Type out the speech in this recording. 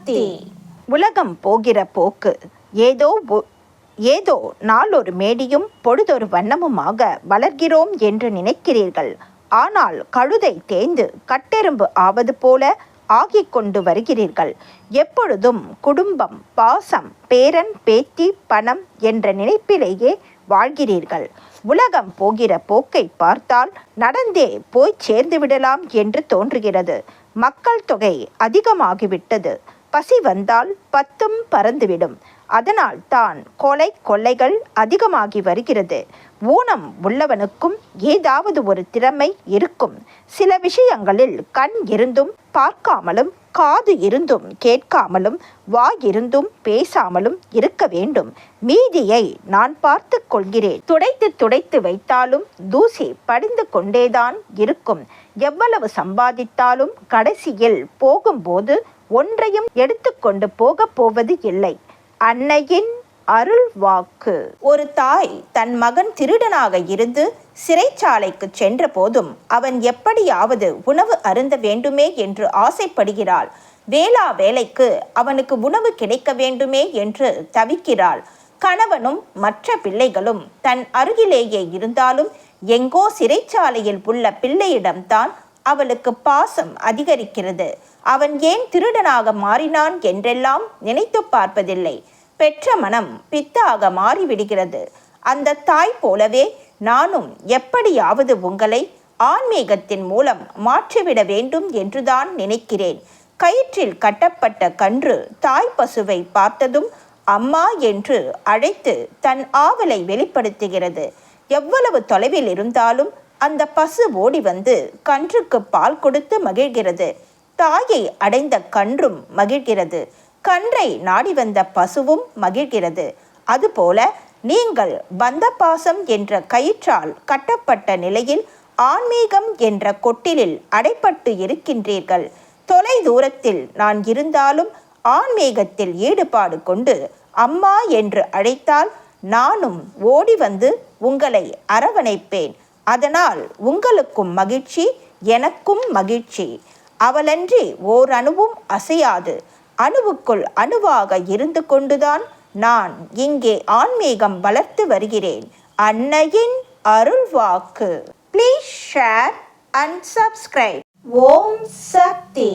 சக்தி. உலகம் போகிற போக்கு ஏதோ நாளொரு மேடியும் பொழுதொரு வண்ணமுமாக வளர்கிறோம் என்று நினைக்கிறீர்கள். ஆனால் கழுதை தேய்ந்து கட்டெரும்பு ஆவது போல ஆகிக் கொண்டு வருகிறீர்கள். எப்பொழுதும் குடும்பம், பாசம், பேரன், பேத்தி, பணம் என்ற நினைப்பிலேயே வாழ்கிறீர்கள். உலகம் போகிற போக்கை பார்த்தால் நடந்தே போய் சேர்ந்து விடலாம் என்று தோன்றுகிறது. மக்கள் தொகை அதிகமாகிவிட்டது. பசி வந்தால் பத்தும் பறந்துவிடும். அதனால் தான் கொள்ளைகள் அதிகமாகி வருகிறது. ஊனம் உள்ளவனுக்கும் ஏதாவது ஒரு திறமை இருக்கும். சில விஷயங்களில் கண் இருந்தும் பார்க்காமலும், காது இருந்தும் கேட்காமலும், வாய் இருந்தும் பேசாமலும் இருக்க வேண்டும். மீதியை நான் பார்த்து கொள்கிறேன். துடைத்து வைத்தாலும் தூசி படிந்து கொண்டேதான் இருக்கும். எவ்வளவு சம்பாதித்தாலும் கடைசியில் போகும்போது ஒன்றையும் எடுத்துக்கொண்டு போவது இல்லை. அன்னையின் அருள் வாக்கு. ஒரு தாய் தன் மகன் திருடனாக இருந்து சிறைச்சாலைக்கு சென்ற போதும் அவன் எப்படியாவது உணவு அருந்த வேண்டுமே என்று ஆசைப்படுகிறாள். வேலைக்கு அவனுக்கு உணவு கிடைக்க வேண்டுமே என்று தவிக்கிறாள். கணவனும் மற்ற பிள்ளைகளும் தன் அருகிலேயே இருந்தாலும் எங்கோ சிறைச்சாலையில் உள்ள பிள்ளையிடம்தான் அவளுக்கு பாசம் அதிகரிக்கிறது. அவன் ஏன் திருடனாக மாறினான் என்றெல்லாம் நினைத்து பார்ப்பதில்லை. பெற்ற மனம் பித்தாக மாறிவிடுகிறது. அந்த தாய் போலவே நானும் எப்படியாவது உங்களை ஆன்மீகத்தின் மூலம் மாற்றிவிட வேண்டும் என்றுதான் நினைக்கிறேன். கயிற்றில் கட்டப்பட்ட கன்று தாய் பசுவை பார்த்ததும் அம்மா என்று அழைத்து தன் ஆவலை வெளிப்படுத்துகிறது. எவ்வளவு தொலைவில் இருந்தாலும் அந்த பசு ஓடி வந்து கன்றுக்கு பால் கொடுத்து மகிழ்கிறது. தாயை அடைந்த கன்றும் மகிழ்கிறது. கன்றை நாடி வந்த பசுவும் மகிழ்கிறது. அதுபோல நீங்கள் பந்த பாசம் என்ற கயிற்றால் கட்டப்பட்ட நிலையில் ஆன்மீகம் என்ற கொட்டிலில் அடைப்பட்டு இருக்கின்றீர்கள். தொலை தூரத்தில் நான் இருந்தாலும் ஆன்மீகத்தில் ஈடுபாடு கொண்டு அம்மா என்று அழைத்தால் நானும் ஓடி வந்து உங்களை அரவணைப்பேன். அதனால் உங்களுக்கும் மகிழ்ச்சி, எனக்கும் மகிழ்ச்சி. அவளன்றி ஓரணுவும் அசையாது. அணுவுக்குள் அணுவாக இருந்து கொண்டுதான் நான் இங்கே ஆன்மீகம் வளர்த்து வருகிறேன். அன்னையின் அருள் வாக்கு. Please share and subscribe. Om Sakthi.